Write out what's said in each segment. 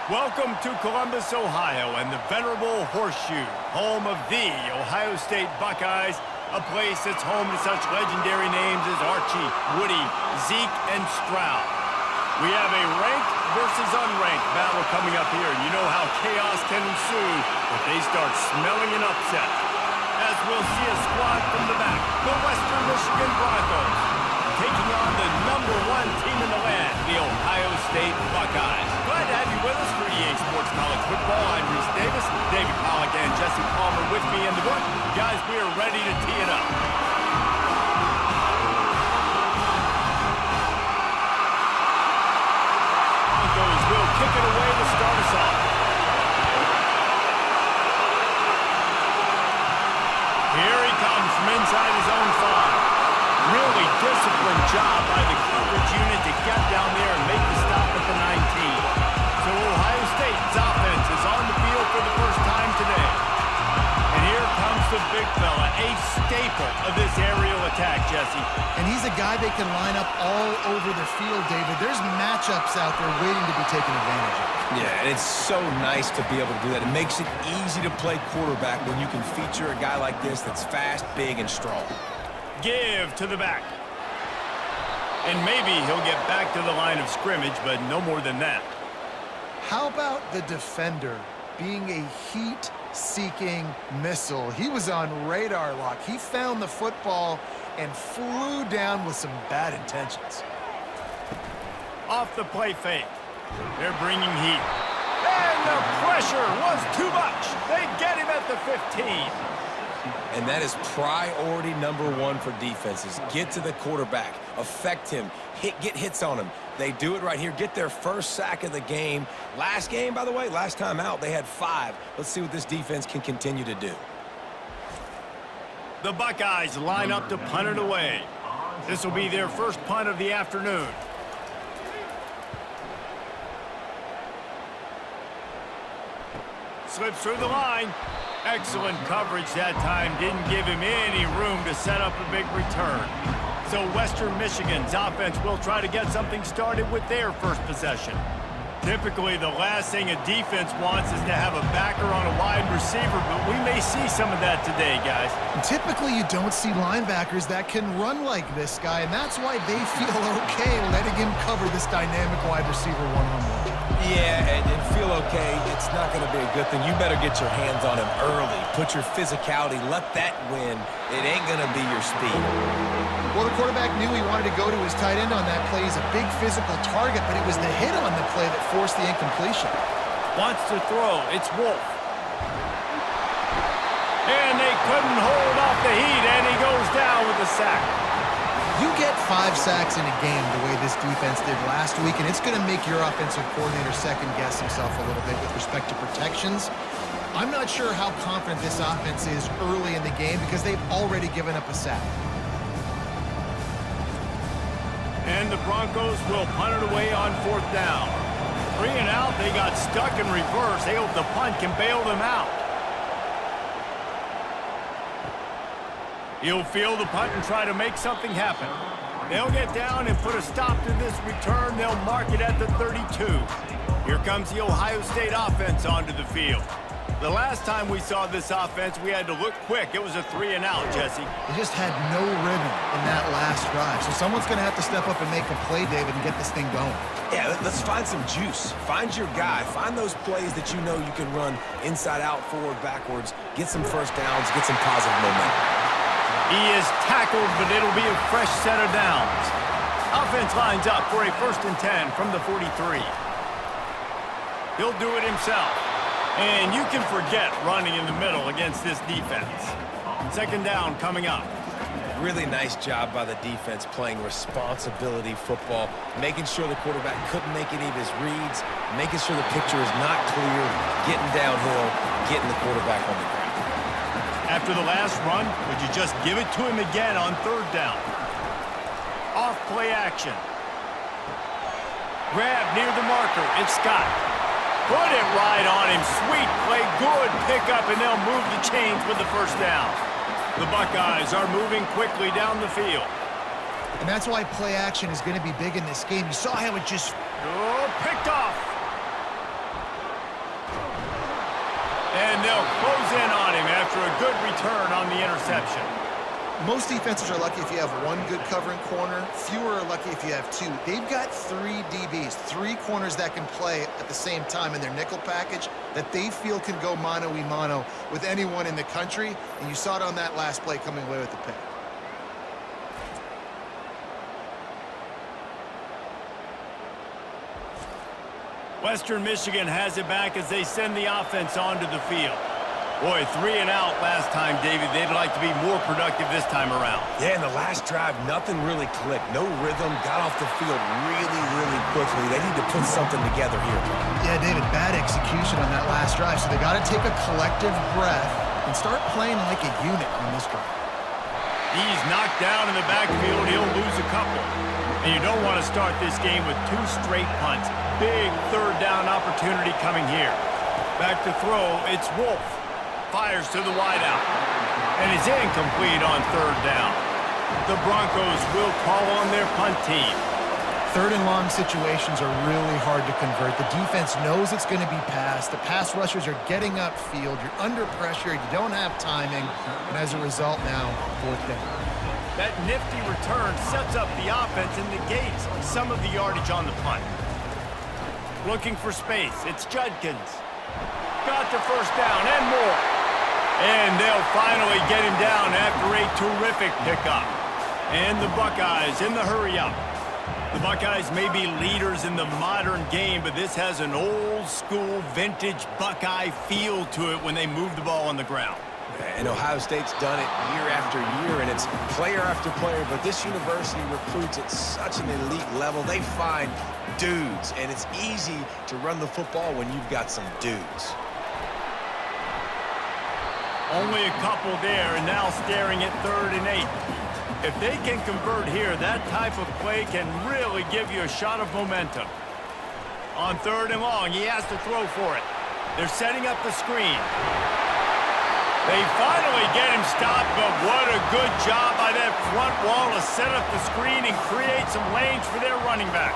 Welcome to Columbus, Ohio, and the venerable Horseshoe, home of the Ohio State Buckeyes, a place that's home to such legendary names as Archie, Woody, Zeke, and Stroud. We have a ranked versus unranked battle coming up here, and you know how chaos can ensue if they start smelling an upset. As we'll see a squad from the back, the Western Michigan BRONCOS, taking on the #1 team in the land, the Ohio State Buckeyes. Glad to have you with us for EA Sports College Football. I'm Reese Davis, David Pollock, and Jesse Palmer with me in the booth. Guys, we are ready to tee it up. Broncos will kick it away to start us off. Here he comes from inside his own 5. Really disciplined job by the coverage unit to get down there and make the stop at the 19. So Ohio State's offense is on the field for the first time today. And here comes the big fella, a staple of this aerial attack, Jesse. And he's a guy they can line up all over the field, David. There's matchups out there waiting to be taken advantage of. Yeah, and it's so nice to be able to do that. It makes it easy to play quarterback when you can feature a guy like this that's fast, big, and strong. Give to the back. And maybe he'll get back to the line of scrimmage, but no more than that. How about the defender being a heat-seeking missile? He was on radar lock. He found the football and flew down with some bad intentions. Off the play fake. They're bringing heat. And the pressure was too much. They get him at the 15. And that is priority #1 for defenses. Get to the quarterback, affect him, get hits on him. They do it right here. Get their first sack of the game. Last game, by the way, last time out, they had 5. Let's see what this defense can continue to do. The Buckeyes line up to punt it away. This will be their first punt of the afternoon. Slips through the line. Excellent coverage that time. Didn't give him any room to set up a big return. So Western Michigan's offense will try to get something started with their first possession. Typically, the last thing a defense wants is to have a backer on a wide receiver, but we may see some of that today, guys. Typically, you don't see linebackers that can run like this guy, and that's why they feel okay letting him cover this dynamic wide receiver one-on-one. Yeah, and feel okay. It's not going to be a good thing. You better get your hands on him early. Put your physicality. Let that win. It ain't going to be your speed. Well, the quarterback knew he wanted to go to his tight end on that play. He's a big physical target, but it was the hit on the play that forced the incompletion. Wants to throw. It's Wolf. And they couldn't hold off the heat, and he goes down with a sack. You get 5 sacks in a game the way this defense did last week, and it's going to make your offensive coordinator second-guess himself a little bit with respect to protections. I'm not sure how confident this offense is early in the game because they've already given up a sack. And the Broncos will punt it away on 4th down. 3 and out, they got stuck in reverse. They hope the punt can bail them out. He'll field the punt and try to make something happen. They'll get down and put a stop to this return. They'll mark it at the 32. Here comes the Ohio State offense onto the field. The last time we saw this offense, we had to look quick. It was a 3 and out, Jesse. They just had no rhythm in that last drive. So someone's going to have to step up and make a play, David, and get this thing going. Yeah, let's find some juice. Find your guy. Find those plays that you know you can run inside out, forward, backwards. Get some first downs. Get some positive momentum. He is tackled, but it'll be a fresh set of downs. Offense lines up for a 1st and 10 from the 43. He'll do it himself. And you can forget running in the middle against this defense. 2nd down coming up. Really nice job by the defense playing responsibility football, making sure the quarterback couldn't make any of his reads, making sure the picture is not clear, getting downhill, getting the quarterback on the ground. After the last run, would you just give it to him again on 3rd down? Off play action. Grab near the marker. It's Scott. Put it right on him. Sweet play. Good pickup, and they'll move the chains with the 1st down. The Buckeyes are moving quickly down the field. And that's why play action is going to be big in this game. You saw how it just... Oh, picked off. they'll close in on him after a good return on the interception. Most defenses are lucky if you have one good covering corner. Fewer are lucky if you have two. They've got 3 DBs, 3 corners that can play at the same time in their nickel package that they feel can go mano-a-mano with anyone in the country. And you saw it on that last play coming away with the pick. Western Michigan has it back as they send the offense onto the field. Boy, 3 and out last time, David. They'd like to be more productive this time around. Yeah, in the last drive, nothing really clicked. No rhythm, got off the field really, really quickly. They need to put something together here. Yeah, David, bad execution on that last drive, so they got to take a collective breath and start playing like a unit on this drive. He's knocked down in the backfield. He'll lose a couple. And you don't want to start this game with 2 straight punts. Big third down opportunity coming here. Back to throw, it's Wolf. Fires to the wideout. And is incomplete on third down. The Broncos will call on their punt team. Third and long situations are really hard to convert. The defense knows it's going to be passed. The pass rushers are getting upfield. You're under pressure. You don't have timing. And as a result now, 4th down. That nifty return sets up the offense and negates some of the yardage on the punt. Looking for space. It's Judkins. Got the first down and more. And they'll finally get him down after a terrific pickup. And the Buckeyes in the hurry-up. The Buckeyes may be leaders in the modern game, but this has an old-school, vintage Buckeye feel to it when they move the ball on the ground. And Ohio State's done it year after year, and it's player after player, but this university recruits at such an elite level. They find dudes, and it's easy to run the football when you've got some dudes. Only a couple there, and now staring at 3rd and 8. If they can convert here, that type of play can really give you a shot of momentum. On 3rd and long, he has to throw for it. They're setting up the screen. They finally get him stopped, but what a good job by that front wall to set up the screen and create some lanes for their running back.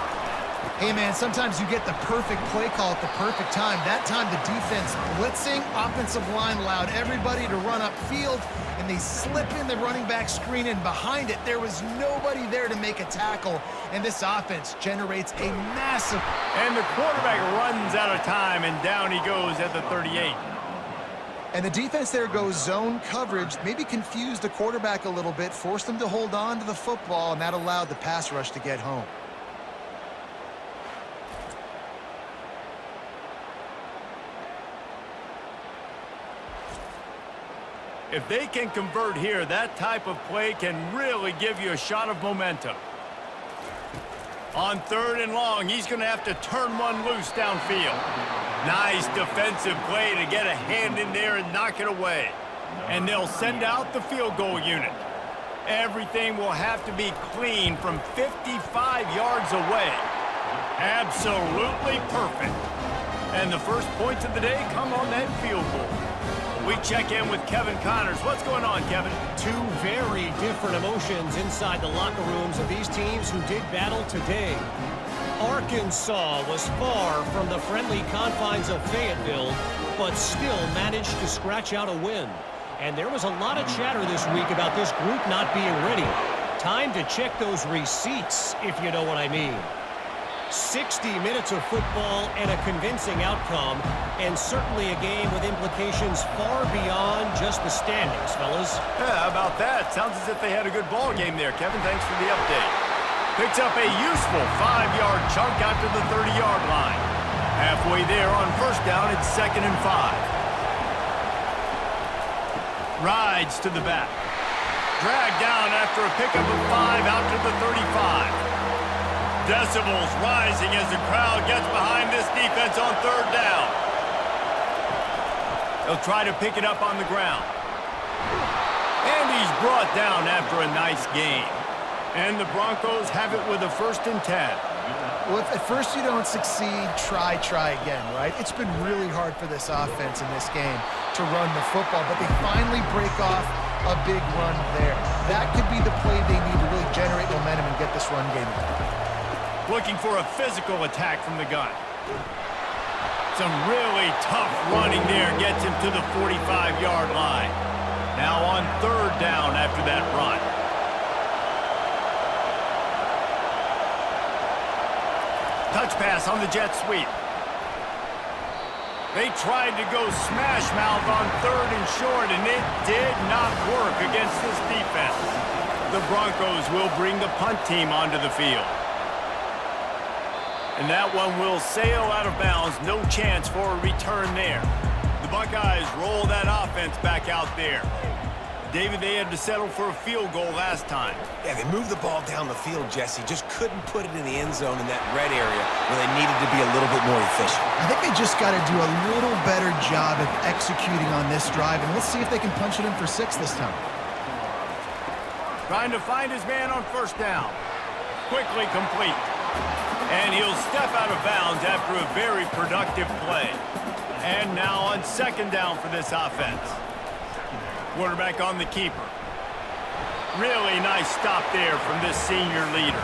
Hey, man, sometimes you get the perfect play call at the perfect time. That time the defense blitzing, offensive line allowed everybody to run upfield, and they slip in the running back screen, and behind it, there was nobody there to make a tackle, and this offense generates a massive... And the quarterback runs out of time, and down he goes at the 38. And the defense there goes zone coverage, maybe confused the quarterback a little bit, forced him to hold on to the football, and that allowed the pass rush to get home. If they can convert here, that type of play can really give you a shot of momentum. On 3rd and long, he's going to have to turn one loose downfield. Nice defensive play to get a hand in there and knock it away. And they'll send out the field goal unit. Everything will have to be clean from 55 yards away. Absolutely perfect. And the first points of the day come on that field goal. We check in with Kevin Connors. What's going on, Kevin? 2 very different emotions inside the locker rooms of these teams who did battle today. Arkansas was far from the friendly confines of Fayetteville, but still managed to scratch out a win. And there was a lot of chatter this week about this group not being ready. Time to check those receipts, if you know what I mean. 60 minutes of football and a convincing outcome, and certainly a game with implications far beyond just the standings, fellas. Yeah, how about that? Sounds as if they had a good ball game there, Kevin. Thanks for the update. Picks up a useful 5-yard chunk out to the 30-yard line. Halfway there on 1st down, it's 2nd and 5. Rides to the back. Dragged down after a pickup of 5 out to the 35. Decibels rising as the crowd gets behind this defense on 3rd down. They'll try to pick it up on the ground. And he's brought down after a nice gain. And the Broncos have it with a 1st and 10. Well, if at first you don't succeed, try again, right? It's been really hard for this offense in this game to run the football, but they finally break off a big run there. That could be the play they need to really generate momentum and get this run game going. Looking for a physical attack from the gun. Some really tough running there gets him to the 45-yard line. Now on third down after that run. Touch pass on the jet sweep. They tried to go smash mouth on third and short, and it did not work against this defense. The Broncos will bring the punt team onto the field. And that one will sail out of bounds. No chance for a return there. The Buckeyes roll that offense back out there. David, they had to settle for a field goal last time. Yeah, they moved the ball down the field, Jesse. Just couldn't put it in the end zone in that red area where they needed to be a little bit more efficient. I think they just got to do a little better job of executing on this drive, and let's see if they can punch it in for 6 this time. Trying to find his man on first down. Quickly complete. And he'll step out of bounds after a very productive play. And now on second down for this offense. Quarterback on the keeper. Really nice stop there from this senior leader.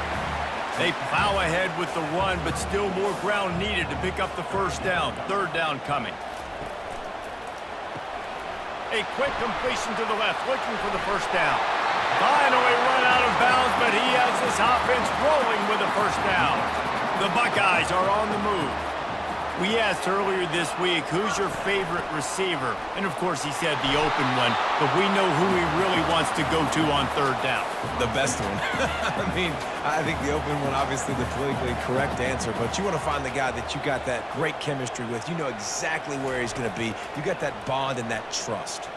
They plow ahead with the run, but still more ground needed to pick up the first down. Third down coming. A quick completion to the left, looking for the first down. Finally run out of bounds, but he has this offense rolling with a first down. The Buckeyes are on the move. We asked earlier this week, who's your favorite receiver? And of course he said the open one, but we know who he really wants to go to on third down. The best one. I mean, I think the open one, obviously the politically correct answer, but you want to find the guy that you got that great chemistry with. You know exactly where he's going to be. You got that bond and that trust.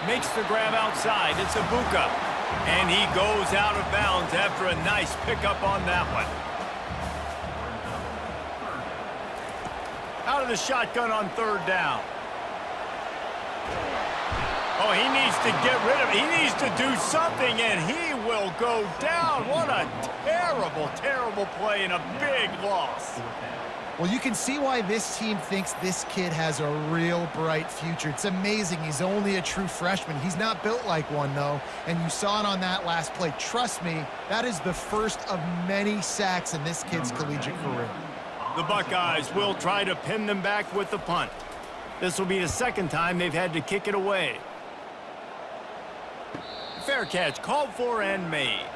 Makes the grab outside. It's Ibuka. And he goes out of bounds after a nice pickup on that one. Out of the shotgun on third down. Oh, he needs to get rid of it. He needs to do something, and he will go down. What a terrible, terrible play and a big loss. Well, you can see why this team thinks this kid has a real bright future. It's amazing. He's only a true freshman. He's not built like one, though, and you saw it on that last play. Trust me, that is the first of many sacks in this kid's collegiate career. The Buckeyes will try to pin them back with the punt. This will be the second time they've had to kick it away. Fair catch, called for and made.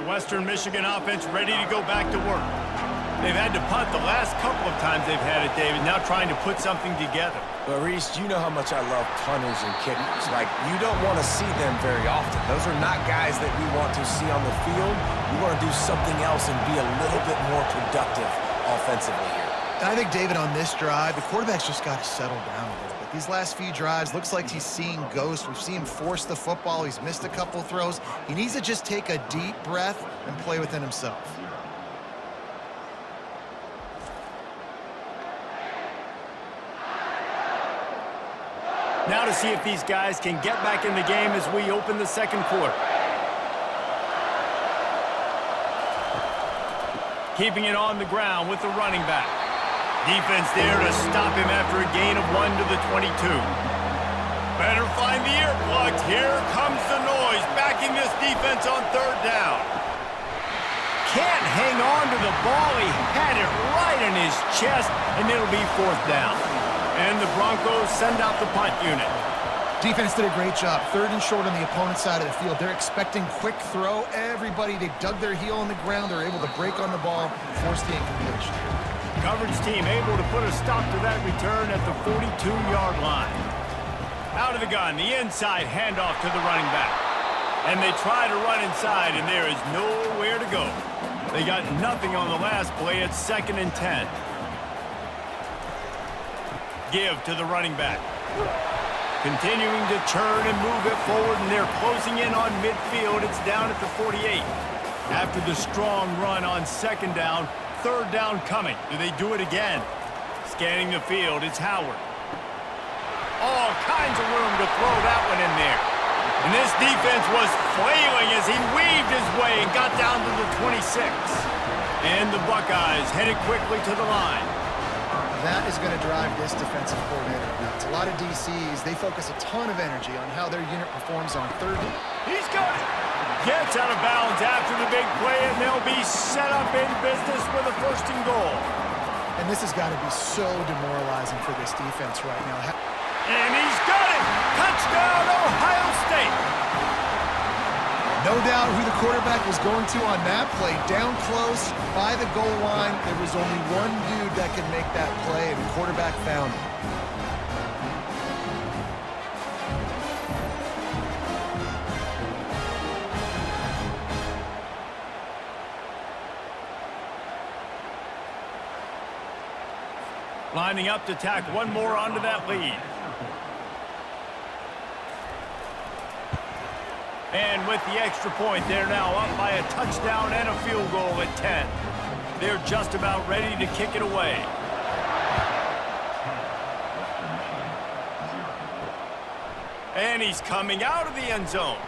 The Western Michigan offense ready to go back to work. They've had to punt the last couple of times they've had it, David, now trying to put something together. But, Reese, you know how much I love punters and kickers. Like, you don't want to see them very often. Those are not guys that we want to see on the field. We want to do something else and be a little bit more productive offensively here. And I think, David, on this drive, the quarterback's just got to settle down a little bit. These last few drives, looks like he's seeing ghosts. We've seen him force the football. He's missed a couple throws. He needs to just take a deep breath and play within himself. Now to see if these guys can get back in the game as we open the second quarter. Keeping it on the ground with the running back. Defense there to stop him after a gain of 1 to the 22. Better find the earplugs. Here comes the noise, backing this defense on third down. Can't hang on to the ball. He had it right in his chest, and it'll be fourth down. And the Broncos send out the punt unit. Defense did a great job. Third and short on the opponent's side of the field. They're expecting quick throw. Everybody, they dug their heel on the ground. They're able to break on the ball, force the incompletion. Coverage team able to put a stop to that return at the 42-yard line. Out of the gun, the inside handoff to the running back. And they try to run inside, and there is nowhere to go. They got nothing on the last play. It's 2nd and 10. Give to the running back. Continuing to churn and move it forward, and they're closing in on midfield. It's down at the 48. After the strong run on second down, third down coming. Do they do it again? Scanning the field, it's Howard. All kinds of room to throw that one in there. And this defense was flailing as he weaved his way and got down to the 26. And the Buckeyes headed quickly to the line. That is going to drive this defensive coordinator nuts. A lot of DCs, they focus a ton of energy on how their unit performs on third. He's got it. Gets out of bounds after the big play, and they'll be set up in business with a 1st and goal. And And this has got to be so demoralizing for this defense right now. And he's got it! Touchdown, Ohio State! No doubt who the quarterback was going to on that play. Down close, by the goal line, there was only one dude that could make that play, and the quarterback found him. Lining up to tack one more onto that lead. And with the extra point, they're now up by a touchdown and a field goal at 10. They're just about ready to kick it away. And he's coming out of the end zone.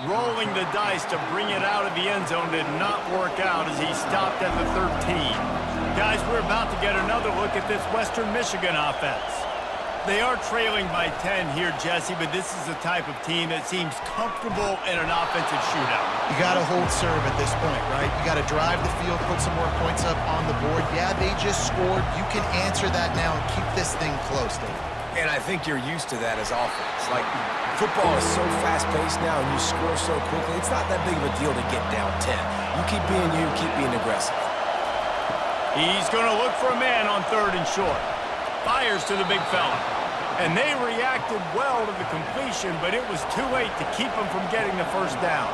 Rolling the dice to bring it out of the end zone did not work out as he stopped at the 13. Guys, we're about to get another look at this Western Michigan offense. They are trailing by 10 here, Jesse, but this is the type of team that seems comfortable in an offensive shootout. You got to hold serve at this point, right? You got to drive the field, put some more points up on the board. Yeah, they just scored. You can answer that now and keep this thing close, Dave. And I think you're used to that as offense. Like, football is so fast-paced now and you score so quickly, it's not that big of a deal to get down 10. You keep being aggressive. He's going to look for a man on 3rd and short. Fires to the big fella. And they reacted well to the completion, but it was too late to keep him from getting the first down.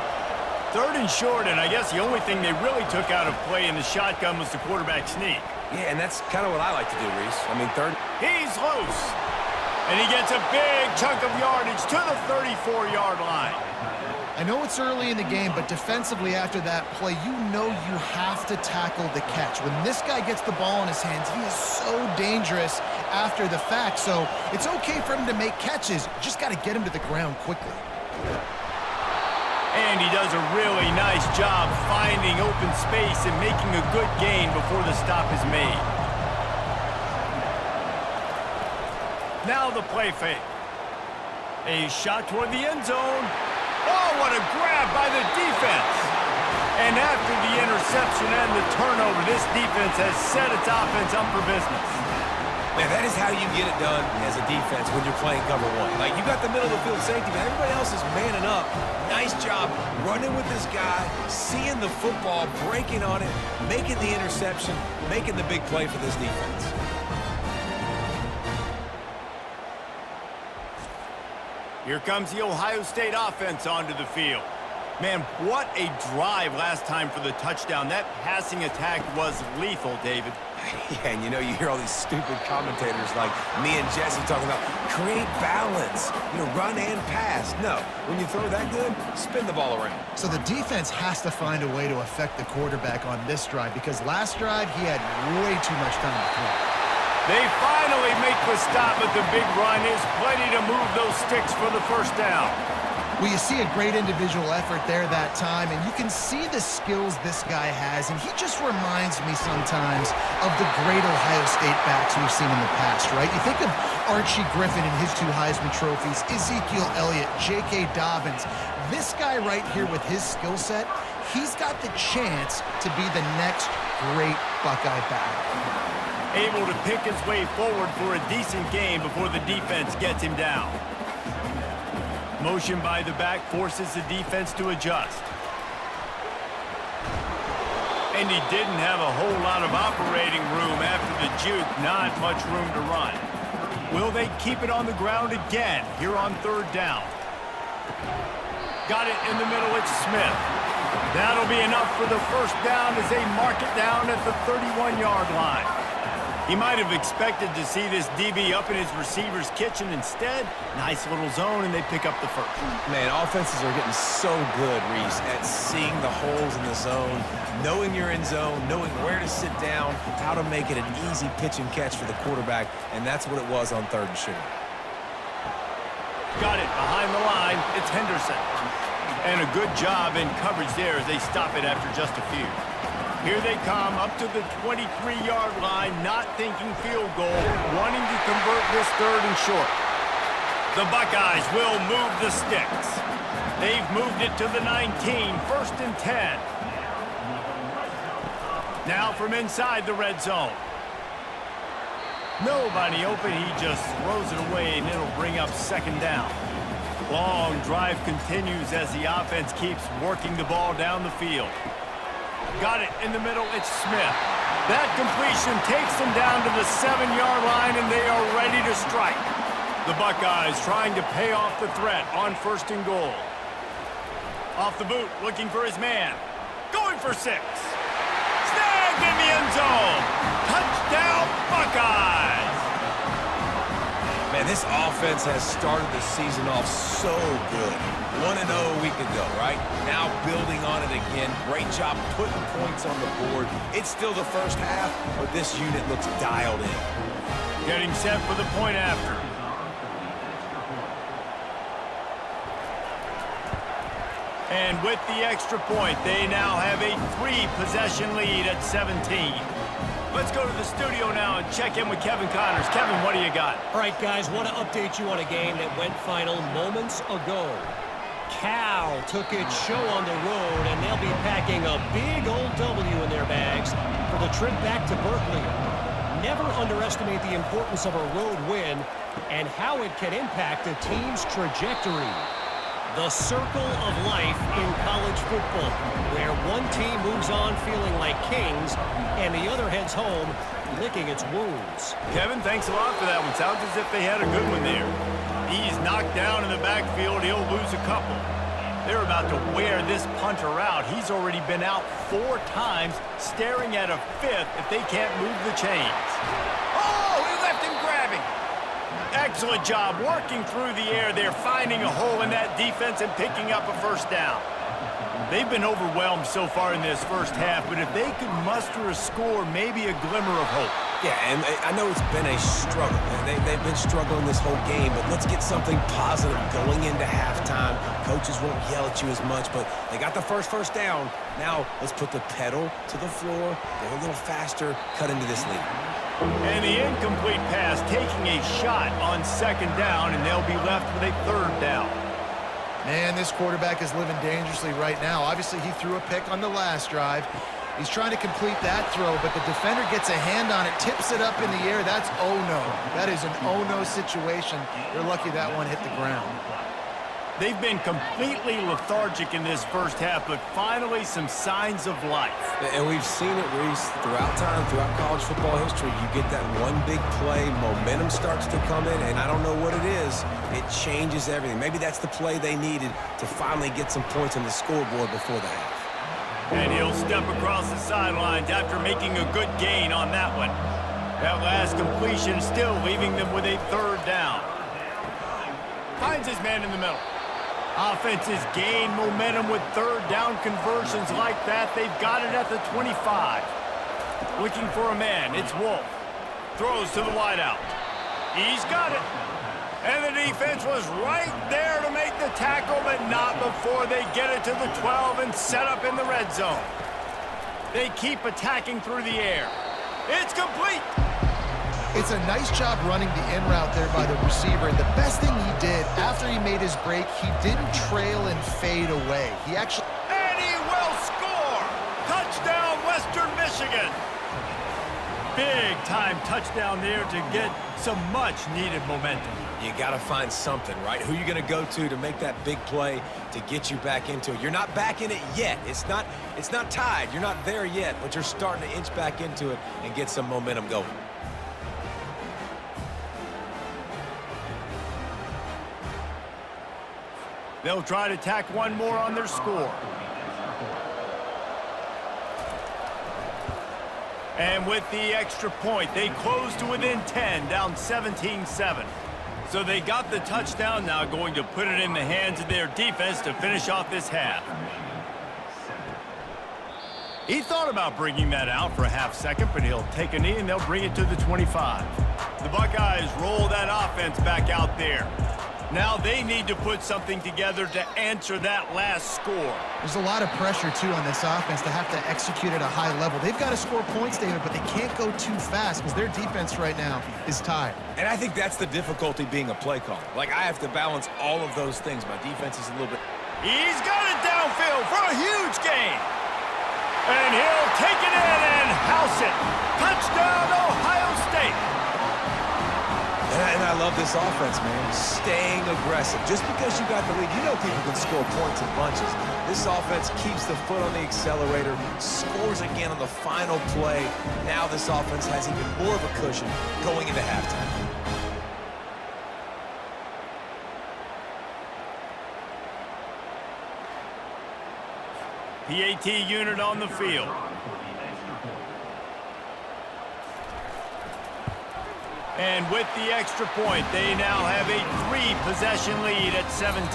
3rd and short, and I guess the only thing they really took out of play in the shotgun was the quarterback sneak. Yeah, and that's kind of what I like to do, Reese. I mean, 3rd. He's loose. And he gets a big chunk of yardage to the 34-yard line. I know it's early in the game, but defensively after that play, you know you have to tackle the catch. When this guy gets the ball in his hands, he is so dangerous after the fact. So it's okay for him to make catches. You just got to get him to the ground quickly. And he does a really nice job finding open space and making a good gain before the stop is made. Now the play fake. A shot toward the end zone. Oh, what a grab by the defense. And after the interception and the turnover, this defense has set its offense up for business. Man, that is how you get it done as a defense when you're playing cover one. Like, you got the middle of the field safety, but everybody else is manning up. Nice job running with this guy, seeing the football, breaking on it, making the interception, making the big play for this defense. Here comes the Ohio State offense onto the field. Man, what a drive last time for the touchdown. That passing attack was lethal, David. Yeah, and you hear all these stupid commentators like me and Jesse talking about create balance, run and pass. No, when you throw that good, spin the ball around. So the defense has to find a way to affect the quarterback on this drive because last drive he had way too much time to throw. They finally make the stop, but the big run is plenty to move those sticks for the first down. Well, you see a great individual effort there that time, and you can see the skills this guy has, and he just reminds me sometimes of the great Ohio State backs we've seen in the past, right? You think of Archie Griffin and his 2 Heisman trophies, Ezekiel Elliott, J.K. Dobbins. This guy right here with his skill set, he's got the chance to be the next great Buckeye back. Able to pick his way forward for a decent game before the defense gets him down. Motion by the back forces the defense to adjust. And he didn't have a whole lot of operating room after the juke. Not much room to run. Will they keep it on the ground again here on 3rd down? Got it in the middle. It's Smith. That'll be enough for the first down as they mark it down at the 31-yard line. He might have expected to see this DB up in his receiver's kitchen. Instead, nice little zone, and they pick up the first. Man, offenses are getting so good, Reese, at seeing the holes in the zone, knowing you're in zone, knowing where to sit down, how to make it an easy pitch and catch for the quarterback, and that's what it was on 3rd and short. Got it behind the line. It's Henderson. And a good job in coverage there as they stop it after just a few. Here they come up to the 23-yard line, not thinking field goal, wanting to convert this 3rd and short. The Buckeyes will move the sticks. They've moved it to the 19, 1st and 10. Now from inside the red zone. Nobody open. He just throws it away, and it'll bring up second down. Long drive continues as the offense keeps working the ball down the field. Got it in the middle. It's Smith. That completion takes them down to the 7-yard line, and they are ready to strike. The Buckeyes trying to pay off the threat on 1st and goal. Off the boot, looking for his man. Going for 6. Snagged in the end zone. Touchdown, Buckeyes! Man, this offense has started the season off so good. 1-0 a week ago, right? Now building on it again. Great job putting points on the board. It's still the first half, but this unit looks dialed in. Getting set for the point after. And with the extra point, they now have a 3-possession lead at 17. Let's go to the studio now and check in with Kevin Connors. Kevin, what do you got? All right, guys, want to update you on a game that went final moments ago. Cal took its show on the road, and they'll be packing a big old W in their bags for the trip back to Berkeley. Never underestimate the importance of a road win and how it can impact a team's trajectory. The circle of life in college football, where one team moves on feeling like kings and the other heads home licking its wounds. Kevin, thanks a lot for that one. Sounds as if they had a good one there. He's knocked down in the backfield. He'll lose a couple. They're about to wear this punter out. He's already been out 4 times, staring at a 5th if they can't move the chains. Oh, he left him grabbing. Excellent job working through the air. They're finding a hole in that defense and picking up a 1st down. They've been overwhelmed so far in this first half, but if they could muster a score, maybe a glimmer of hope. Yeah, and I know it's been a struggle. They've been struggling this whole game, but let's get something positive going into halftime. Coaches won't yell at you as much, but they got the first down. Now let's put the pedal to the floor, go a little faster, cut into this lead. And the incomplete pass taking a shot on 2nd down, and they'll be left with a 3rd down. Man, this quarterback is living dangerously right now. Obviously, he threw a pick on the last drive. He's trying to complete that throw, but the defender gets a hand on it, tips it up in the air. That's oh-no. That is an oh-no situation. They're lucky that one hit the ground. They've been completely lethargic in this first half, but finally some signs of life. And we've seen it, Reese, throughout time, throughout college football history. You get that one big play, momentum starts to come in, and I don't know what it is. It changes everything. Maybe that's the play they needed to finally get some points on the scoreboard before the half. And he'll step across the sidelines after making a good gain on that one. That last completion still leaving them with a 3rd down. Finds his man in the middle. Offenses gain momentum with 3rd down conversions like that. They've got it at the 25. Looking for a man. It's Wolf. Throws to the wideout. He's got it. And the defense was right there to make the tackle, but not before they get it to the 12 and set up in the red zone. They keep attacking through the air. It's complete. It's a nice job running the in route there by the receiver. And the best thing he did after he made his break, he didn't trail and fade away. He actually... And he will score! Touchdown, Western Michigan! Big-time touchdown there to get some much-needed momentum. You got to find something, right? Who are you going to go to make that big play to get you back into it? You're not back in it yet. It's not tied. You're not there yet, but you're starting to inch back into it and get some momentum going. They'll try to tack one more on their score. And with the extra point, they close to within 10, down 17-7. So they got the touchdown, now going to put it in the hands of their defense to finish off this half. He thought about bringing that out for a half second, but he'll take a knee and they'll bring it to the 25. The Buckeyes roll that offense back out there. Now they need to put something together to answer that last score. There's a lot of pressure, too, on this offense to have to execute at a high level. They've got to score points, David, but they can't go too fast because their defense right now is tired. And I think that's the difficulty being a play caller. Like, I have to balance all of those things. My defense is a little bit... He's got it downfield for a huge gain. And he'll take it in and house it. Touchdown, Ohio State. I love this offense, man. Staying aggressive. Just because you got the lead, you know people can score points in bunches. This offense keeps the foot on the accelerator, scores again on the final play. Now this offense has even more of a cushion going into halftime. PAT unit on the field. And with the extra point, they now have a 3-possession lead at 17.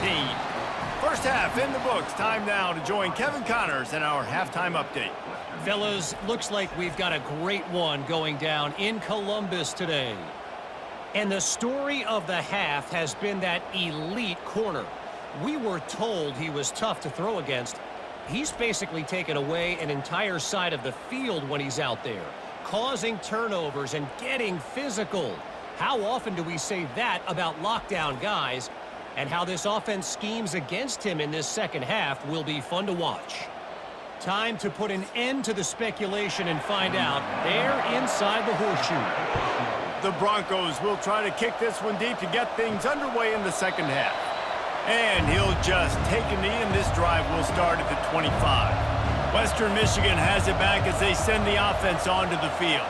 First half in the books. Time now to join Kevin Connors in our halftime update. Fellas, looks like we've got a great one going down in Columbus today. And the story of the half has been that elite corner. We were told he was tough to throw against. He's basically taken away an entire side of the field when he's out there, causing turnovers and getting physical. How often do we say that about lockdown guys? And how this offense schemes against him in this second half will be fun to watch. Time to put an end to the speculation and find out. They're inside the horseshoe. The Broncos will try to kick this one deep to get things underway in the second half. And he'll just take a knee, and this drive will start at the 25. Western Michigan has it back as they send the offense onto the field.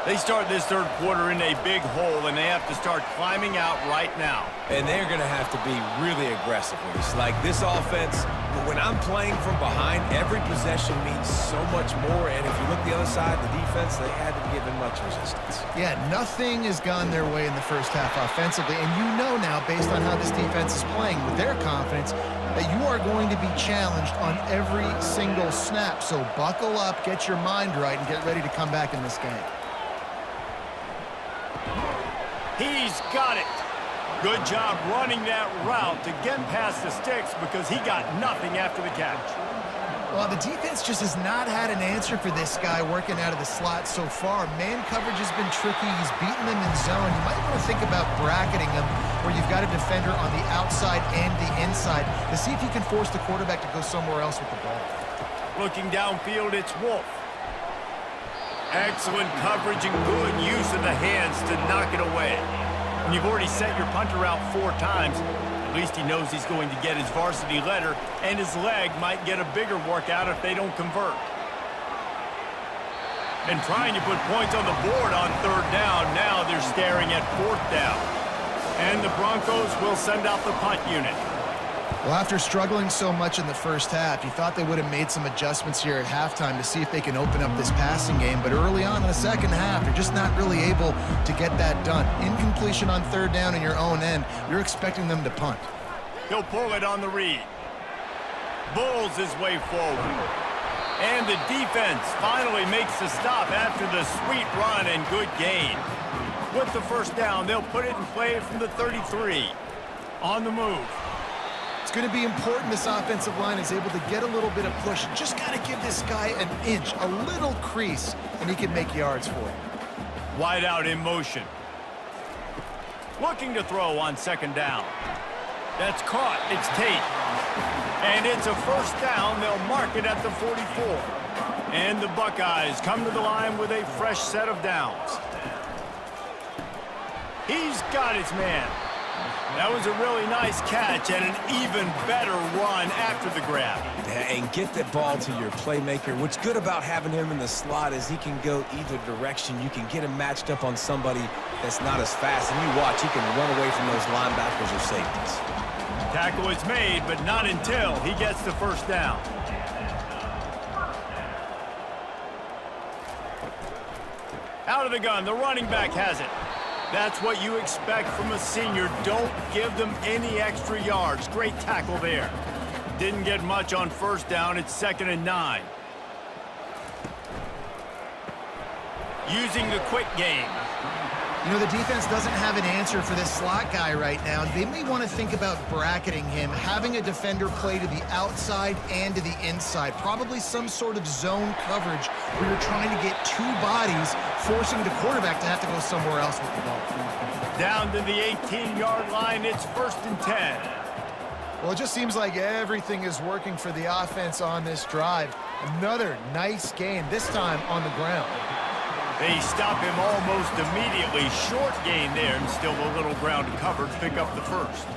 They start this third quarter in a big hole, and they have to start climbing out right now. And they're going to have to be really aggressive with this. Like this offense, when I'm playing from behind, every possession means so much more. And if you look the other side, the defense, they haven't given much resistance. Yeah, nothing has gone their way in the first half offensively. And you know now, based on how this defense is playing with their confidence, that you are going to be challenged on every single snap. So buckle up, get your mind right, and get ready to come back in this game. He's got it. Good job running that route to get past the sticks because he got nothing after the catch. Well, the defense just has not had an answer for this guy working out of the slot so far. Man coverage has been tricky. He's beaten them in zone. You might want to think about bracketing him where you've got a defender on the outside and the inside to see if you can force the quarterback to go somewhere else with the ball. Looking downfield, it's Wolf. Excellent coverage and good use of the hands to knock it away. When you've already sent your punter out 4 times, at least he knows he's going to get his varsity letter, and his leg might get a bigger workout if they don't convert. And trying to put points on the board on third down, now they're staring at fourth down. And the Broncos will send out the punt unit. Well, after struggling so much in the first half, you thought they would have made some adjustments here at halftime to see if they can open up this passing game. But early on in the second half, they're just not really able to get that done. Incompletion on third down in your own end, you're expecting them to punt. He'll pull it on the read. Bulls his way forward. And the defense finally makes the stop after the sweet run and good gain. With the first down, they'll put it in play from the 33. On the move. It's going to be important this offensive line is able to get a little bit of push. Just got to give this guy an inch, a little crease, and he can make yards for it. Wide out in motion. Looking to throw on second down. That's caught. It's Tate. And it's a first down. They'll mark it at the 44. And the Buckeyes come to the line with a fresh set of downs. He's got his man. That was a really nice catch and an even better run after the grab. And get the ball to your playmaker. What's good about having him in the slot is he can go either direction. You can get him matched up on somebody that's not as fast. And you watch, he can run away from those linebackers or safeties. Tackle is made, but not until he gets the first down. Out of the gun, the running back has it. That's what you expect from a senior. Don't give them any extra yards. Great tackle there. Didn't get much on first down. It's 2nd and 9. Using the quick game. You know, the defense doesn't have an answer for this slot guy right now. They may want to think about bracketing him, having a defender play to the outside and to the inside. Probably some sort of zone coverage where you're trying to get 2 bodies, forcing the quarterback to have to go somewhere else with the ball. Down to the 18-yard line, it's 1st and 10. Well, it just seems like everything is working for the offense on this drive. Another nice gain, this time on the ground. They stop him almost immediately. Short gain there, and still a little ground to cover to pick up the first.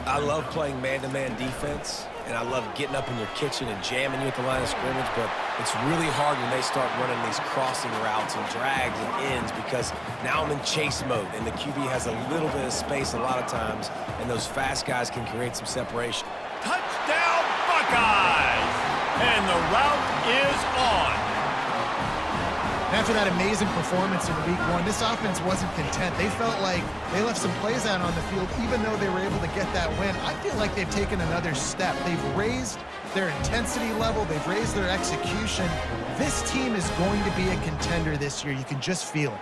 I love playing man-to-man defense, and I love getting up in your kitchen and jamming you at the line of scrimmage, but it's really hard when they start running these crossing routes and drags and ends because now I'm in chase mode, and the QB has a little bit of space a lot of times, and those fast guys can create some separation. Touchdown, Buckeyes! And the route is on. After that amazing performance in Week 1, this offense wasn't content. They felt like they left some plays out on the field, even though they were able to get that win. I feel like they've taken another step. They've raised their intensity level. They've raised their execution. This team is going to be a contender this year. You can just feel it.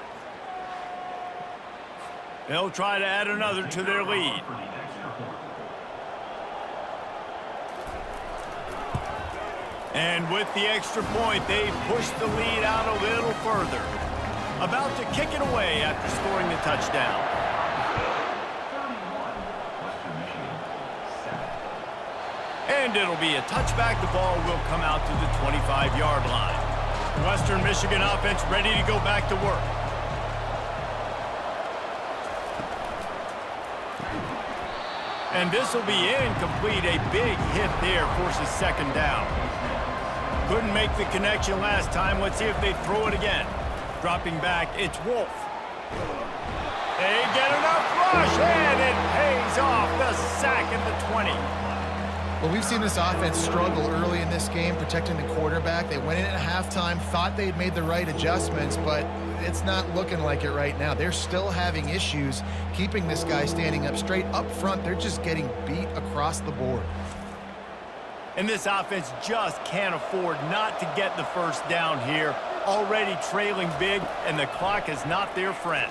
They'll try to add another to their lead. And with the extra point, they push the lead out a little further. About to kick it away after scoring the touchdown. And it'll be a touchback. The ball will come out to the 25-yard line. Western Michigan offense ready to go back to work. And this will be incomplete. A big hit there forces second down. Couldn't make the connection last time. Let's see if they throw it again. Dropping back, it's Wolf. They get enough rush, and it pays off. The sack at the 20. Well, we've seen this offense struggle early in this game, protecting the quarterback. They went in at halftime, thought they'd made the right adjustments, but it's not looking like it right now. They're still having issues keeping this guy standing up straight. Up front, they're just getting beat across the board. And this offense just can't afford not to get the first down here. Already trailing big, and the clock is not their friend.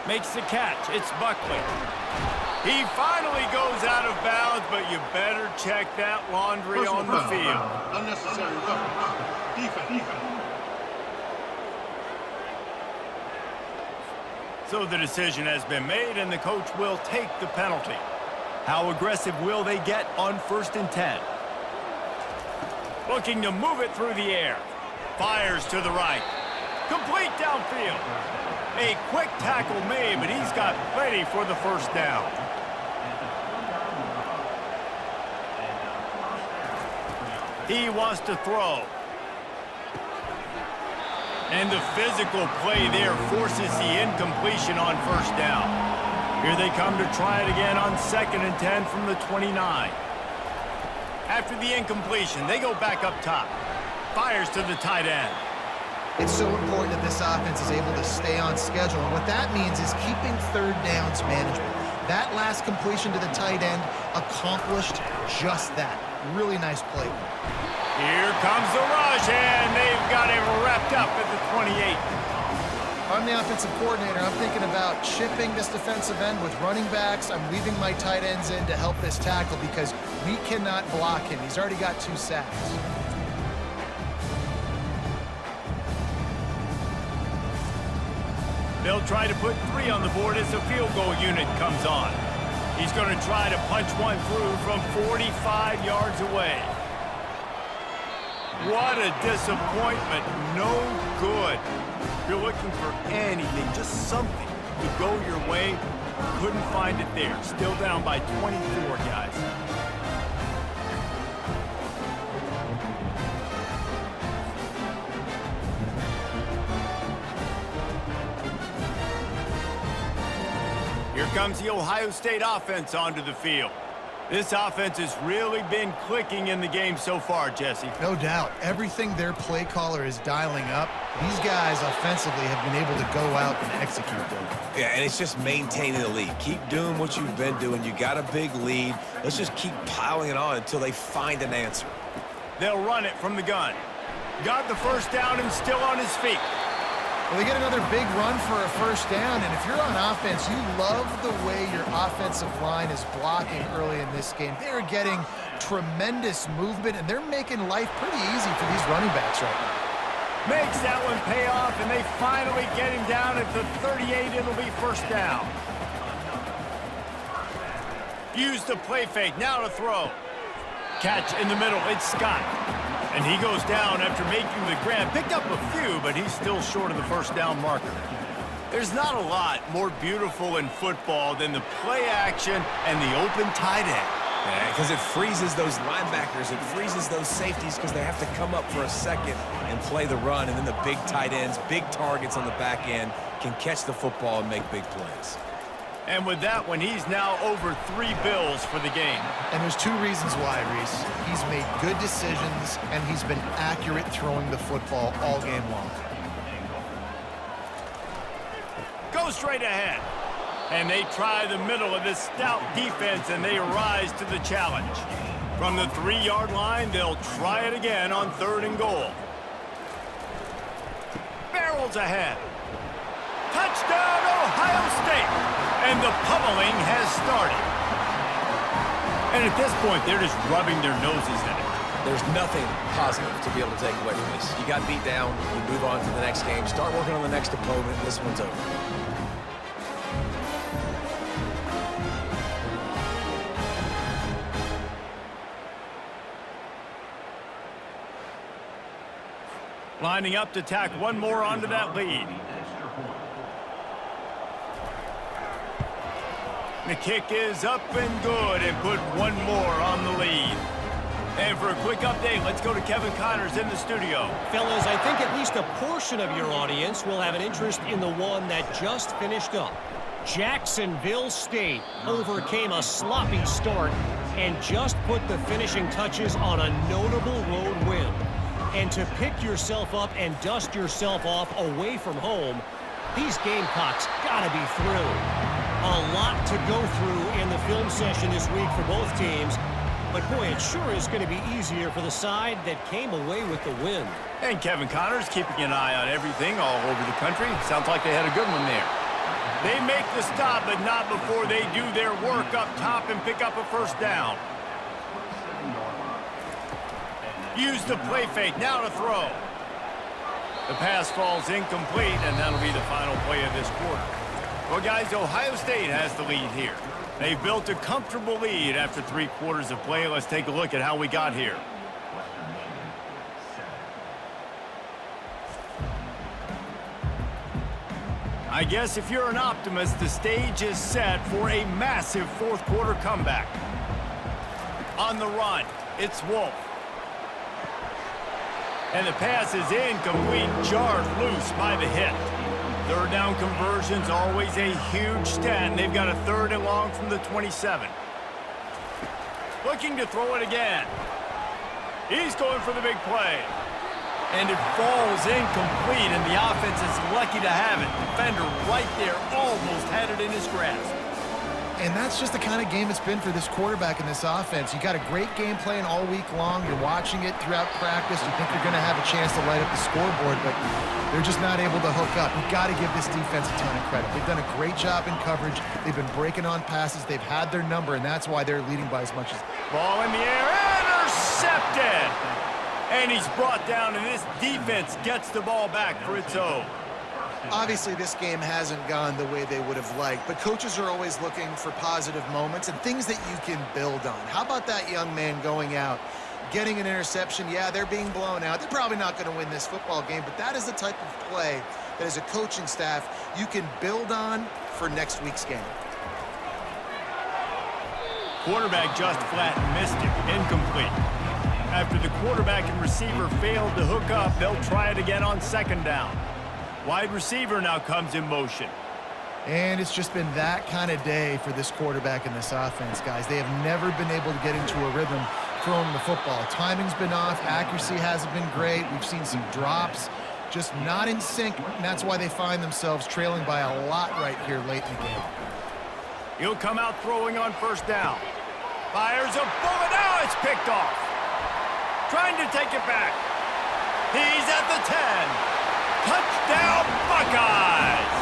Makes the catch. It's Buckley. He finally goes out of bounds, but you better check that laundry on the field. Unnecessary defense. So the decision has been made, and the coach will take the penalty. How aggressive will they get on 1st and 10? Looking to move it through the air. Fires to the right. Complete downfield. A quick tackle made, but he's got plenty for the first down. He wants to throw. And the physical play there forces the incompletion on 1st down. Here they come to try it again on 2nd and 10 from the 29. After the incompletion, they go back up top. Fires to the tight end. It's so important that this offense is able to stay on schedule, and what that means is keeping 3rd downs manageable. That last completion to the tight end accomplished just that. Really nice play. Here comes the rush, and they've got him wrapped up at the 28. I'm the offensive coordinator. I'm thinking about chipping this defensive end with running backs. I'm leaving my tight ends in to help this tackle because we cannot block him. He's already got 2 sacks. They'll try to put 3 on the board as the field goal unit comes on. He's going to try to punch one through from 45 yards away. What a disappointment. No good. You're looking for anything, just something to go your way. Couldn't find it there. Still down by 24, guys. Here comes the Ohio State offense onto the field. This offense has really been clicking in the game so far, Jesse. No doubt. Everything their play caller is dialing up, these guys offensively have been able to go out and execute them. Yeah, and it's just maintaining the lead. Keep doing what you've been doing. You got a big lead. Let's just keep piling it on until they find an answer. They'll run it from the gun. Got the first down and still on his feet. Well, they get another big run for a first down, and if you're on offense, you love the way your offensive line is blocking early in this game. They're getting tremendous movement, and they're making life pretty easy for these running backs right now. Makes that one pay off, and they finally get him down at the 38. It'll be first down. Use the play fake. Now to throw. Catch in the middle. It's Scott. And he goes down after making the grab. Picked up a few, but he's still short of the first down marker. There's not a lot more beautiful in football than the play action and the open tight end. Yeah, because it freezes those linebackers. It freezes those safeties because they have to come up for a second and play the run. And then the big tight ends, big targets on the back end can catch the football and make big plays. And with that one, he's now over 3 bills for the game. And there's 2 reasons why, Reese. He's made good decisions, and he's been accurate throwing the football all game long. Go straight ahead. And they try the middle of this stout defense, and they rise to the challenge. From the 3-yard line, they'll try it again on 3rd and goal. Barrels ahead. Touchdown, Ohio State. And the pummeling has started. And at this point, they're just rubbing their noses in it. There's nothing positive to be able to take away from this. You got beat down, you move on to the next game, start working on the next opponent, this one's over. Lining up to tack one more onto that lead. The kick is up and good, and put one more on the lead. And for a quick update, let's go to Kevin Connors in the studio. Fellas, I think at least a portion of your audience will have an interest in the one that just finished up. Jacksonville State overcame a sloppy start and just put the finishing touches on a notable road win. And to pick yourself up and dust yourself off away from home, these Gamecocks gotta be thrilled. A lot to go through in the film session this week for both teams, but boy, it sure is going to be easier for the side that came away with the win. And Kevin Connors keeping an eye on everything all over the country. Sounds like they had a good one there. They make the stop, but not before they do their work up top and pick up a first down. Use the play fake, now to throw. The pass falls incomplete, and that'll be the final play of this quarter. Well, guys, Ohio State has the lead here. They've built a comfortable lead after 3 quarters of play. Let's take a look at how we got here. I guess if you're an optimist, the stage is set for a massive 4th quarter comeback. On the run, it's Wolf. And the pass is incomplete, jarred loose by the hit. 3rd down conversion's always a huge stat, and they've got a 3rd and long from the 27. Looking to throw it again. He's going for the big play. And it falls incomplete, and the offense is lucky to have it. Defender right there almost had it in his grasp. And that's just the kind of game it's been for this quarterback in this offense. You got a great game plan all week long. You're watching it throughout practice. You think you're going to have a chance to light up the scoreboard, but they're just not able to hook up. You've got to give this defense a ton of credit. They've done a great job in coverage. They've been breaking on passes. They've had their number, and that's why they're leading by as much as... Ball in the air, intercepted! And he's brought down, and this defense gets the ball back for its own. Obviously, this game hasn't gone the way they would have liked, but coaches are always looking for positive moments and things that you can build on. How about that young man going out, getting an interception? Yeah, they're being blown out. They're probably not going to win this football game, but that is the type of play that as a coaching staff you can build on for next week's game. Quarterback just flat missed it, incomplete. After the quarterback and receiver failed to hook up, they'll try it again on 2nd down. Wide receiver now comes in motion. And it's just been that kind of day for this quarterback in this offense, guys. They have never been able to get into a rhythm throwing the football. Timing's been off. Accuracy hasn't been great. We've seen some drops, just not in sync, and that's why they find themselves trailing by a lot right here late in the game. He'll come out throwing on 1st down. Fires a bullet. Now it's picked off. Trying to take it back. He's at the 10. Touchdown, Buckeyes!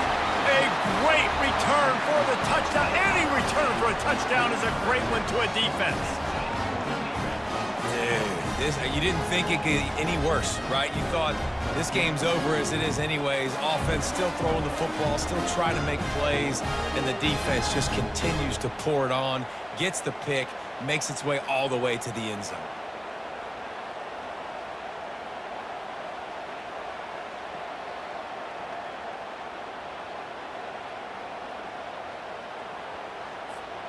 A great return for the touchdown. Any return for a touchdown is a great one to a defense. Dude, you didn't think it could get any worse, right? You thought this game's over as it is anyways. Offense still throwing the football, still trying to make plays, and the defense just continues to pour it on, gets the pick, makes its way all the way to the end zone.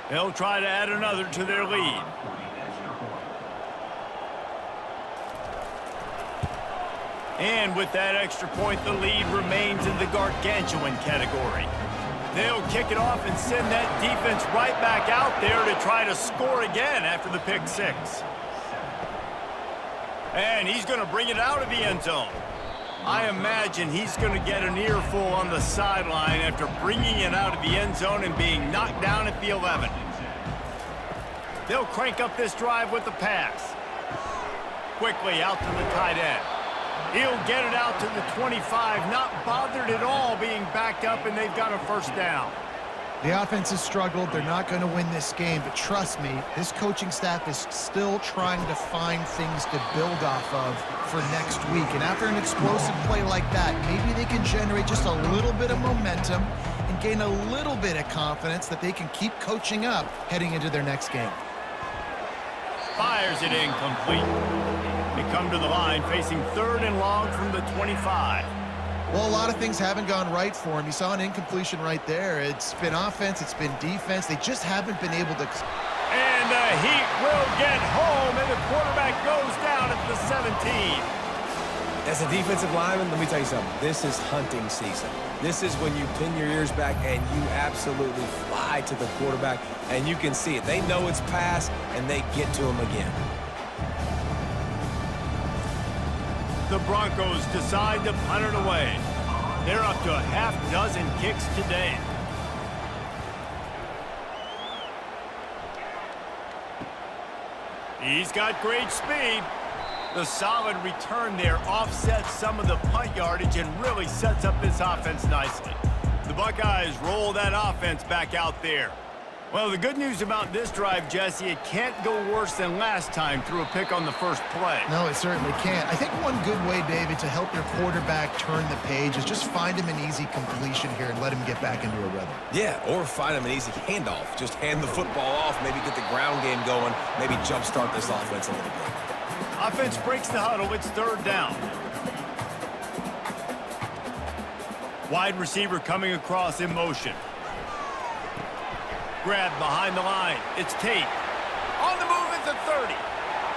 They'll try to add another to their lead. And with that extra point, the lead remains in the gargantuan category. They'll kick it off and send that defense right back out there to try to score again after the pick six. And he's going to bring it out of the end zone. I imagine he's going to get an earful on the sideline after bringing it out of the end zone and being knocked down at the 11. They'll crank up this drive with the pass. Quickly out to the tight end. He'll get it out to the 25, not bothered at all being backed up, and they've got a first down. The offense has struggled. They're not going to win this game, but trust me, this coaching staff is still trying to find things to build off of for next week. And after an explosive play like that, maybe they can generate just a little bit of momentum and gain a little bit of confidence that they can keep coaching up heading into their next game. Fires it incomplete. They come to the line facing 3rd and long from the 25. Well, a lot of things haven't gone right for him. You saw an incompletion right there. It's been offense, it's been defense. They just haven't been able to... And the Heat will get home, and the quarterback goes down at the 17. As a defensive lineman, let me tell you something. This is hunting season. This is when you pin your ears back and you absolutely fly to the quarterback, and you can see it. They know it's pass, and they get to him again. The Broncos decide to punt it away. They're up to a half dozen kicks today. He's got great speed. The solid return there offsets some of the punt yardage and really sets up this offense nicely. The Buckeyes roll that offense back out there. Well, the good news about this drive, Jesse, it can't go worse than last time through a pick on the first play. No, it certainly can't. I think one good way, David, to help your quarterback turn the page is just find him an easy completion here and let him get back into a rhythm. Yeah, or find him an easy handoff. Just hand the football off, maybe get the ground game going, maybe jumpstart this offense a little bit. Offense breaks the huddle. It's 3rd down. Wide receiver coming across in motion. Grabbed behind the line. It's Tate. On the move at the 30.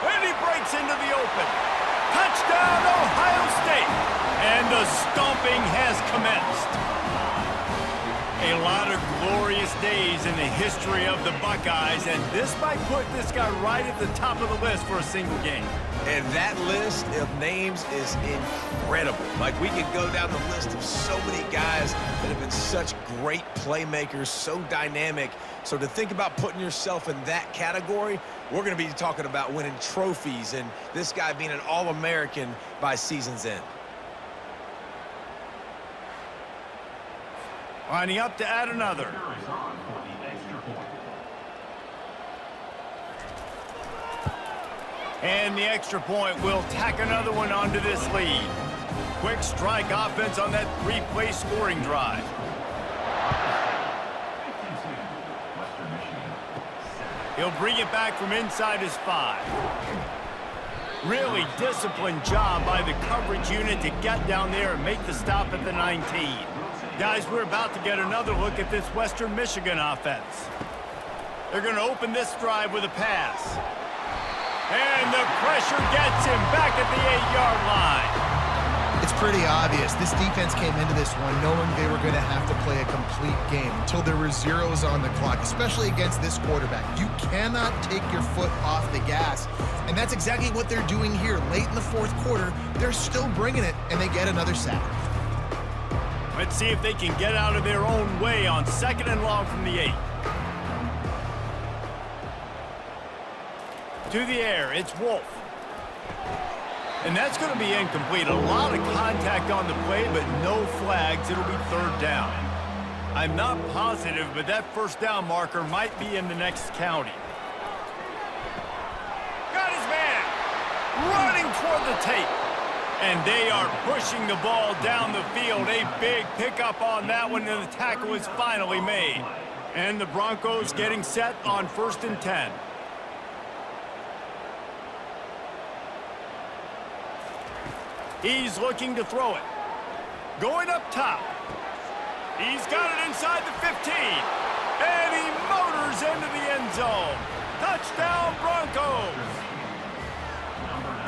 And he breaks into the open. Touchdown, Ohio State. And the stomping has commenced. A lot of glorious days in the history of the Buckeyes, and this might put this guy right at the top of the list for a single game. And that list of names is incredible. Like, we could go down the list of so many guys that have been such great playmakers, so dynamic. So to think about putting yourself in that category, we're going to be talking about winning trophies and this guy being an All-American by season's end. Lining up to add another. And the extra point will tack another one onto this lead. Quick strike offense on that 3-play scoring drive. He'll bring it back from inside his 5. Really disciplined job by the coverage unit to get down there and make the stop at the 19. Guys, we're about to get another look at this Western Michigan offense. They're going to open this drive with a pass. And the pressure gets him back at the 8-yard line. It's pretty obvious. This defense came into this one knowing they were going to have to play a complete game until there were zeros on the clock, especially against this quarterback. You cannot take your foot off the gas, and that's exactly what they're doing here. Late in the 4th quarter, they're still bringing it, and they get another sack. Let's see if they can get out of their own way on 2nd and long from the 8. To the air, it's Wolf. And that's going to be incomplete. A lot of contact on the play, but no flags. It'll be 3rd down. I'm not positive, but that 1st down marker might be in the next county. Got his man running toward the tape. And they are pushing the ball down the field. A big pickup on that one, and the tackle is finally made. And the Broncos getting set on 1st and 10. He's looking to throw it. Going up top. He's got it inside the 15. And he motors into the end zone. Touchdown, Broncos!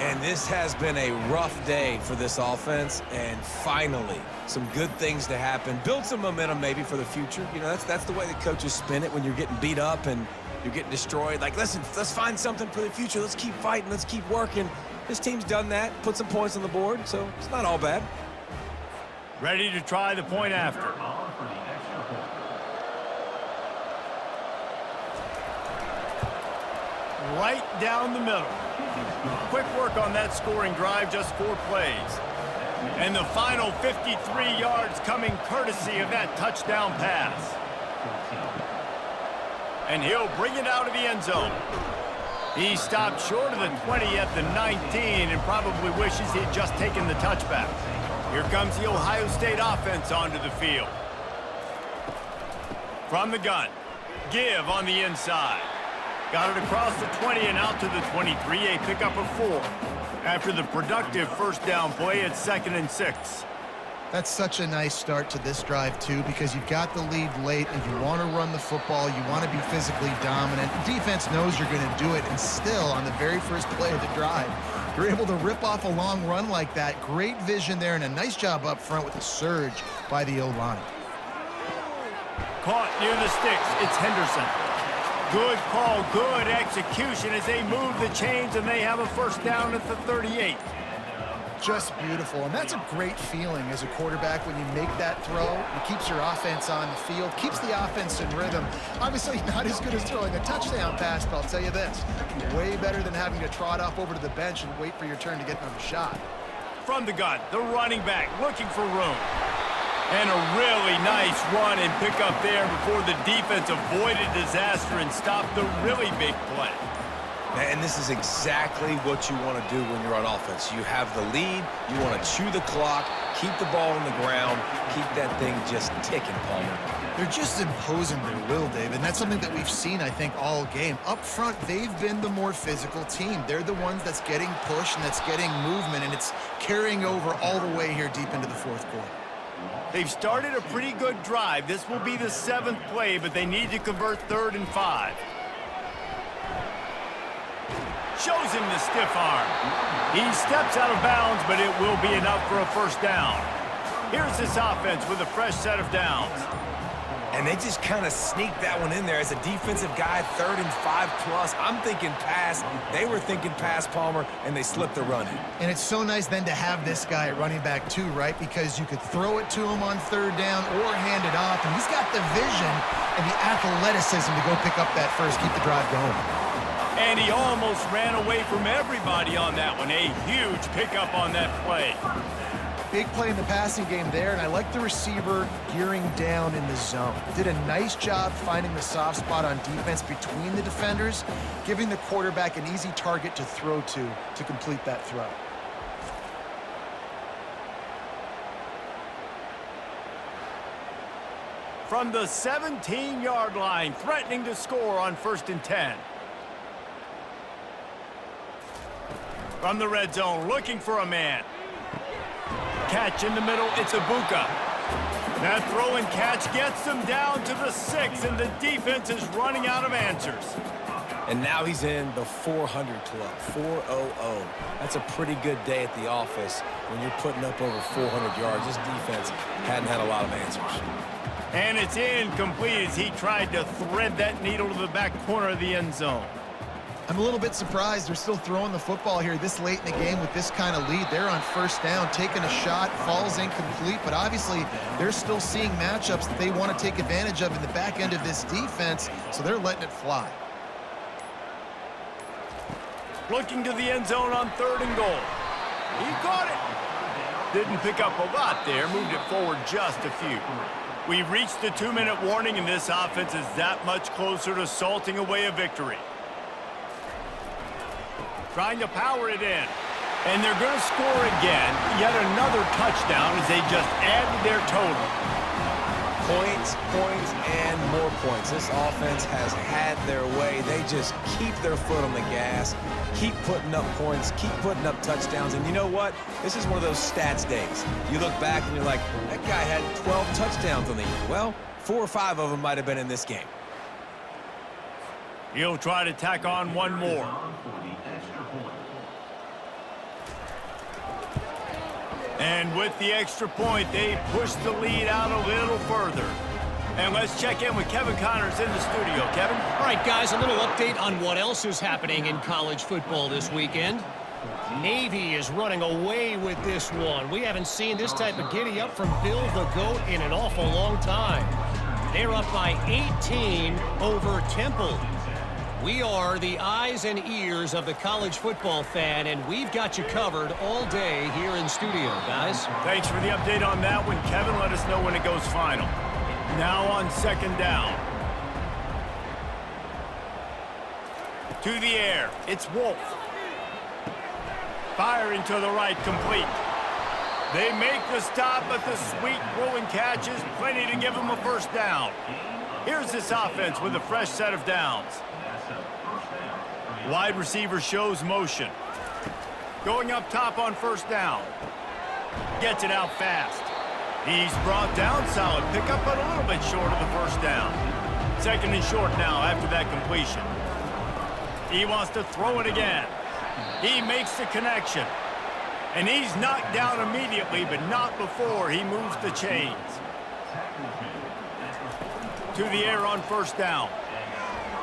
And this has been a rough day for this offense, and finally, some good things to happen. Build some momentum maybe for the future. You know, that's the way the coaches spin it when you're getting beat up and you're getting destroyed. Like, listen, let's find something for the future. Let's keep fighting. Let's keep working. This team's done that, put some points on the board, so it's not all bad. Ready to try the point after. Right down the middle. Quick work on that scoring drive, just 4 plays. And the final 53 yards coming courtesy of that touchdown pass. And he'll bring it out of the end zone. He stopped short of the 20 at the 19 and probably wishes he'd just taken the touchback. Here comes the Ohio State offense onto the field. From the gun, give on the inside. Got it across the 20 and out to the 23, a pickup of 4. After the productive first down play, it's 2nd and 6. That's such a nice start to this drive, too, because you've got the lead late and you want to run the football. You want to be physically dominant. The defense knows you're going to do it, and still, on the very first play of the drive, you're able to rip off a long run like that. Great vision there, and a nice job up front with the surge by the O-line. Caught near the sticks. It's Henderson. Good call, good execution as they move the chains, and they have a first down at the 38. Just beautiful, and that's a great feeling as a quarterback when you make that throw. It keeps your offense on the field, keeps the offense in rhythm. Obviously not as good as throwing a touchdown pass, but I'll tell you this, way better than having to trot off over to the bench and wait for your turn to get another shot. From the gun, the running back looking for room. And a really nice run and pick up there before the defense avoided disaster and stopped the really big play. And this is exactly what you want to do when you're on offense. You have the lead, you want to chew the clock, keep the ball on the ground, keep that thing just ticking, Palmer. They're just imposing their will, Dave, and that's something that we've seen, I think, all game. Up front, they've been the more physical team. They're the ones that's getting pushed and that's getting movement, and it's carrying over all the way here deep into the fourth quarter. They've started a pretty good drive. This will be the 7th play, but they need to convert 3rd and 5. Shows him the stiff arm. He steps out of bounds, but it will be enough for a first down. Here's this offense with a fresh set of downs. And they just kind of sneaked that one in there as a defensive guy, 3rd and 5 plus. I'm thinking pass. They were thinking pass, Palmer, and they slipped the run in. And it's so nice then to have this guy at running back too, right? Because you could throw it to him on 3rd down or hand it off, and he's got the vision and the athleticism to go pick up that first, keep the drive going. And he almost ran away from everybody on that one. A huge pickup on that play. Big play in the passing game there, and I like the receiver gearing down in the zone. Did a nice job finding the soft spot on defense between the defenders, giving the quarterback an easy target to throw to complete that throw. From the 17-yard line, threatening to score on 1st and 10. From the red zone, looking for a man. Catch in the middle, it's Ibuka. That throw and catch gets them down to the 6, and the defense is running out of answers. And now he's in the 400 club, 400. That's a pretty good day at the office when you're putting up over 400 yards. This defense hadn't had a lot of answers. And it's incomplete as he tried to thread that needle to the back corner of the end zone. I'm a little bit surprised they're still throwing the football here this late in the game with this kind of lead. They're on 1st down, taking a shot, falls incomplete, but obviously they're still seeing matchups that they want to take advantage of in the back end of this defense, so they're letting it fly. Looking to the end zone on 3rd and goal. He caught it. Didn't pick up a lot there, moved it forward just a few. We've reached the 2-minute warning, and this offense is that much closer to salting away a victory. Trying to power it in. And they're going to score again. Yet another touchdown as they just add to their total. Points, points, and more points. This offense has had their way. They just keep their foot on the gas, keep putting up points, keep putting up touchdowns. And you know what? This is one of those stats days. You look back and you're like, that guy had 12 touchdowns on the year. Well, 4 or 5 of them might have been in this game. He'll try to tack on one more. And with the extra point, they push the lead out a little further. And let's check in with Kevin Connors in the studio. Kevin? All right, guys, a little update on what else is happening in college football this weekend. Navy is running away with this one. We haven't seen this type of giddy-up from Bill the GOAT in an awful long time. They're up by 18 over Temple. We are the eyes and ears of the college football fan, and we've got you covered all day here in studio, guys. Thanks for the update on that one, Kevin. Let us know when it goes final. Now on second down. To the air, it's Wolf. Firing to the right, complete. They make the stop, but the sweet throwing catch is plenty to give them a first down. Here's this offense with a fresh set of downs. Wide receiver shows motion. Going up top on first down. Gets it out fast. He's brought down, solid pickup, but a little bit short of the first down. Second and short now after that completion. He wants to throw it again. He makes the connection. And he's knocked down immediately, but not before he moves the chains. To the air on first down.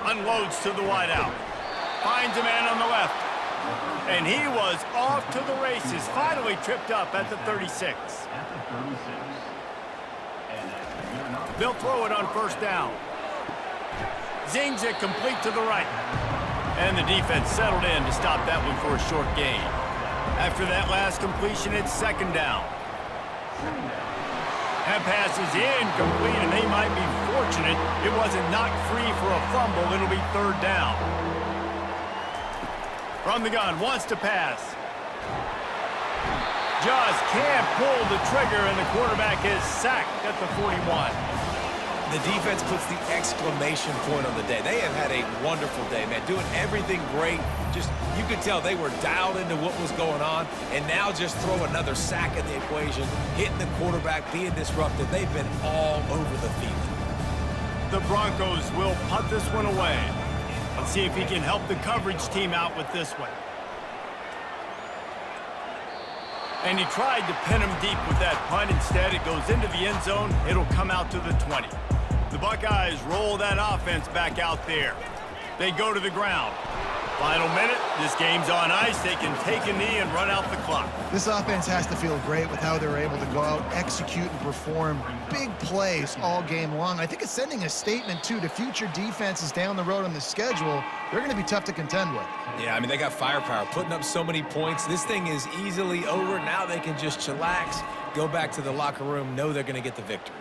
Unloads to the wideout. Finds a man on the left. And he was off to the races. Finally tripped up at the 36. They'll throw it on first down. Zings it complete to the right. And the defense settled in to stop that one for a short gain. After that last completion, it's second down. That pass is incomplete, and they might be fortunate it wasn't knocked free for a fumble. It'll be third down. From the gun, wants to pass. Just can't pull the trigger, and the quarterback is sacked at the 41. The defense puts the exclamation point on the day. They have had a wonderful day, man. Doing everything great. Just, you could tell they were dialed into what was going on. And now just throw another sack in the equation. Hitting the quarterback, being disruptive. They've been all over the field. The Broncos will punt this one away. Let's see if he can help the coverage team out with this one. And he tried to pin him deep with that punt. Instead, it goes into the end zone. It'll come out to the 20. The Buckeyes roll that offense back out there. They go to the ground. Final minute. This game's on ice. They can take a knee and run out the clock. This offense has to feel great with how they're able to go out, execute, and perform big plays all game long. I think it's sending a statement, too, to future defenses down the road on the schedule. They're going to be tough to contend with. Yeah, I mean, they got firepower, putting up so many points. This thing is easily over. Now they can just chillax, go back to the locker room, know they're going to get the victory.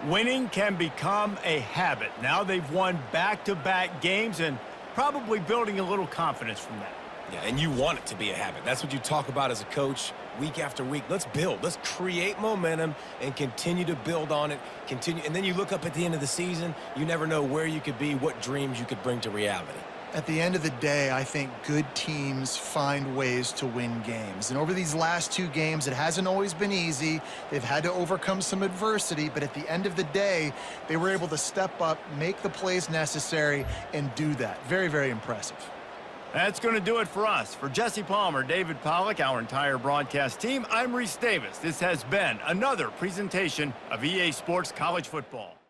Winning can become a habit. Now they've won back-to-back games and probably building a little confidence from that. Yeah, and you want it to be a habit. That's what you talk about as a coach week after week. Let's build. Let's create momentum and continue to build on it. Continue, and then you look up at the end of the season, you never know where you could be, what dreams you could bring to reality. At the end of the day, I think good teams find ways to win games. And over these last two games, it hasn't always been easy. They've had to overcome some adversity, but at the end of the day, they were able to step up, make the plays necessary, and do that. Very, very impressive. That's going to do it for us. For Jesse Palmer, David Pollack, our entire broadcast team, I'm Reese Davis. This has been another presentation of EA Sports College Football.